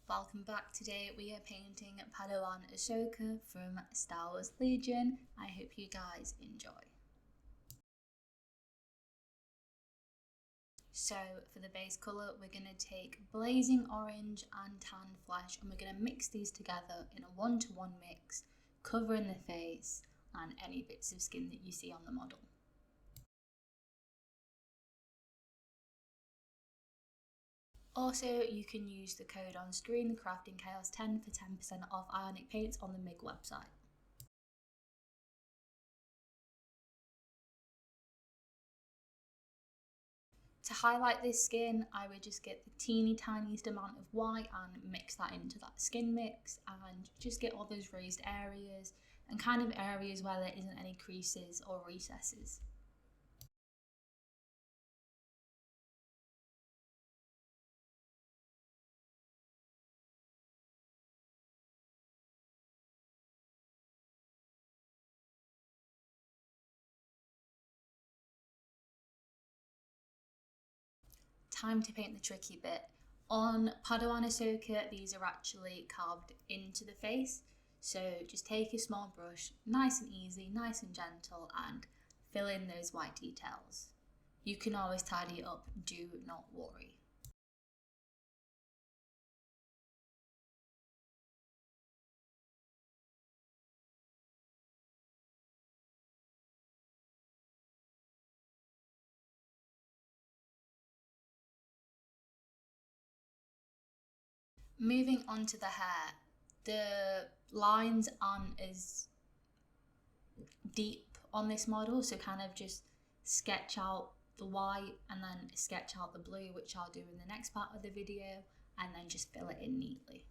Welcome back. Today we are painting Padawan Ahsoka from Star Wars Legion. I hope you guys enjoy. So for the base colour, we're going to take blazing orange and tan flesh, and we're going to mix these together in a 1-to-1 mix, covering the face and any bits of skin that you see on the model. Also, you can use the code on screen, the Crafting Chaos 10, for 10% off Ionic paints on the MIG website. To highlight this skin, I would just get the teeny tiniest amount of white and mix that into that skin mix, and just get all those raised areas and kind of areas where there isn't any creases or recesses. Time to paint the tricky bit. On Padawan Ahsoka, these are actually carved into the face, so just take a small brush, nice and easy, nice and gentle, and fill in those white details. You can always tidy it up, do not worry. Moving on to the hair, the lines aren't as deep on this model, so kind of just sketch out the white and then sketch out the blue, which I'll do in the next part of the video, and then just fill it in neatly.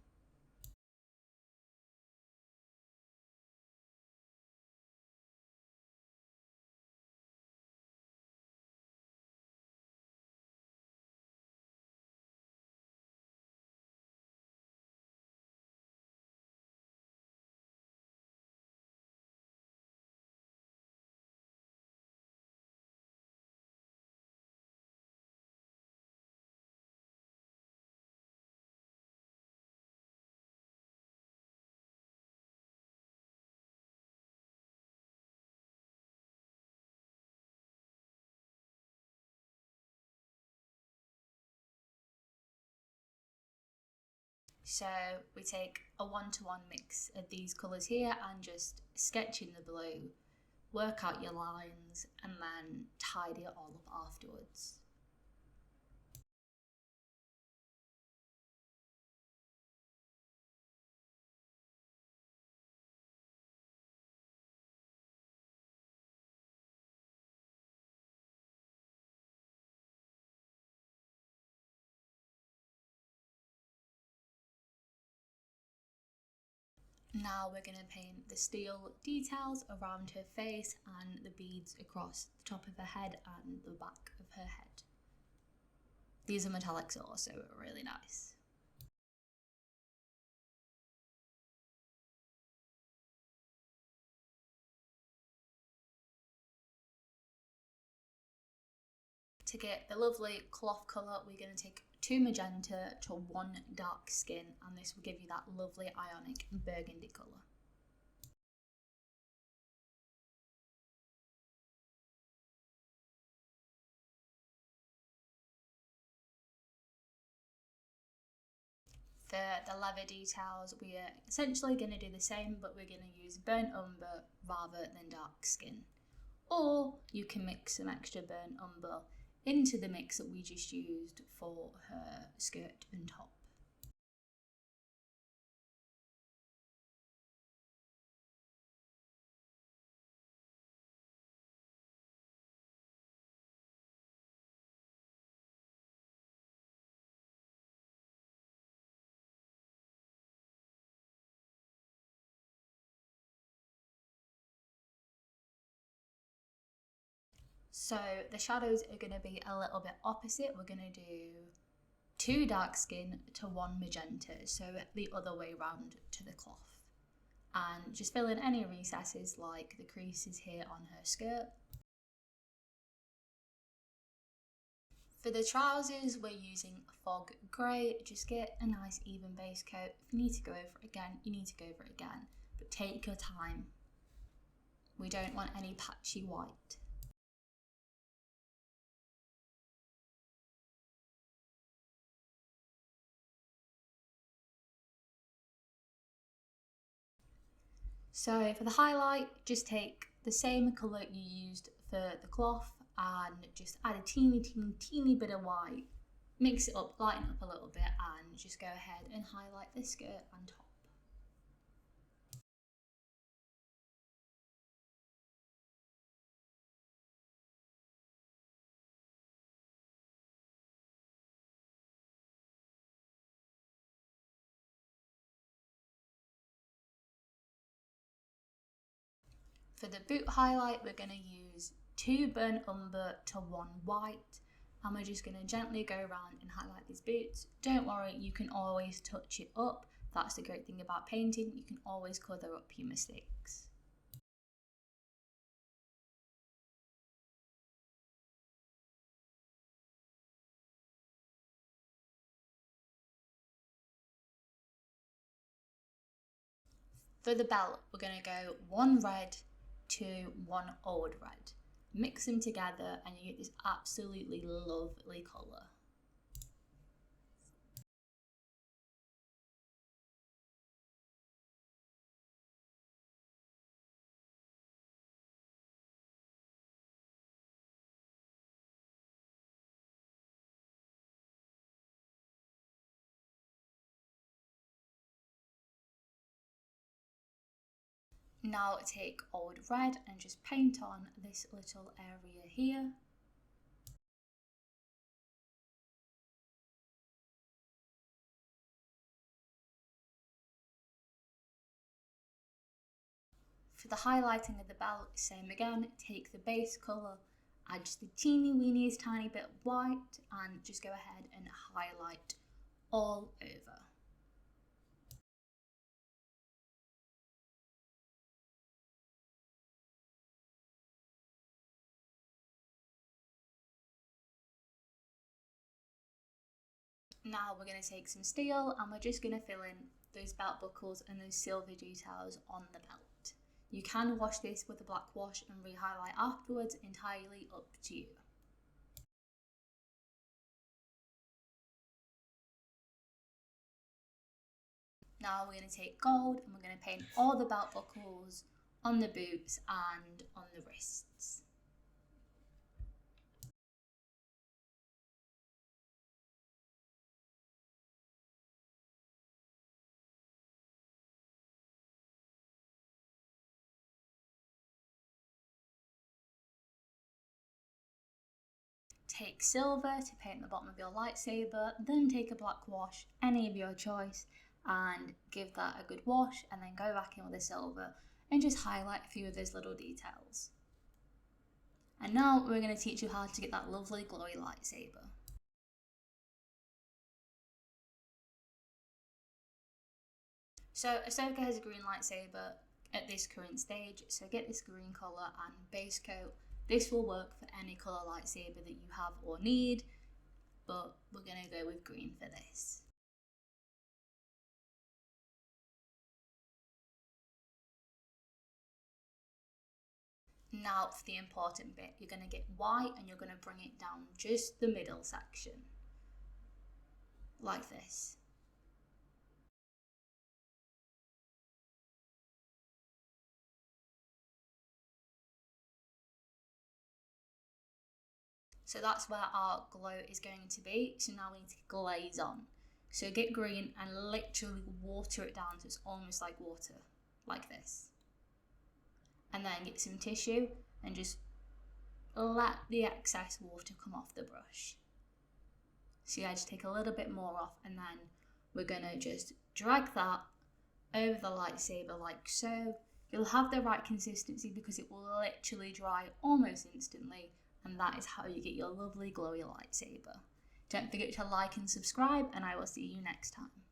So we take a 1-to-1 mix of these colours here and just sketch in the blue, work out your lines, and then tidy it all up afterwards. Now we're going to paint the steel details around her face and the beads across the top of her head and the back of her head. These are metallics also, really nice. To get the lovely cloth colour, we're going to take 2 magenta to 1 dark skin, and this will give you that lovely ionic burgundy colour. For the leather details, we are essentially going to do the same, but we're going to use burnt umber rather than dark skin. Or you can mix some extra burnt umber into the mix that we just used for her skirt and top. So the shadows are going to be a little bit opposite. We're going to do 2 dark skin to 1 magenta, so the other way round to the cloth. And just fill in any recesses like the creases here on her skirt. For the trousers, we're using fog grey. Just get a nice even base coat. If you need to go over it again, you need to go over it again. But take your time. We don't want any patchy white. So for the highlight, just take the same colour you used for the cloth and just add a teeny bit of white. Mix it up, lighten up a little bit, and just go ahead and highlight the skirt and top. For the boot highlight, we're going to use 2 burnt umber to 1 white, and we're just going to gently go around and highlight these boots. Don't worry, you can always touch it up. That's the great thing about painting, you can always cover up your mistakes. For the belt, we're going to go 1 red to 1 old red. Mix them together and you get this absolutely lovely colour. Now take old red and just paint on this little area here. For the highlighting of the belt, same again, take the base colour, add just the weeniest tiny bit of white and just go ahead and highlight all over. Now we're going to take some steel and we're just going to fill in those belt buckles and those silver details on the belt. You can wash this with a black wash and re-highlight afterwards, entirely up to you. Now we're going to take gold and we're going to paint all the belt buckles on the boots and on the wrists. Take silver to paint the bottom of your lightsaber, then take a black wash, any of your choice, and give that a good wash, and then go back in with the silver and just highlight a few of those little details. And now we're going to teach you how to get that lovely glowy lightsaber. So Ahsoka has a green lightsaber at this current stage, so get this green colour and base coat. This will work for any colour lightsaber that you have or need, but we're going to go with green for this. Now for the important bit, you're going to get white and you're going to bring it down just the middle section, like this. So that's where our glow is going to be. So now we need to glaze on. So get green and literally water it down so it's almost like water, like this. And then get some tissue and just let the excess water come off the brush. So yeah, just take a little bit more off and then we're gonna just drag that over the lightsaber like so. You'll have the right consistency because it will literally dry almost instantly, and that is how you get your lovely glowy lightsaber. Don't forget to like and subscribe, and I will see you next time.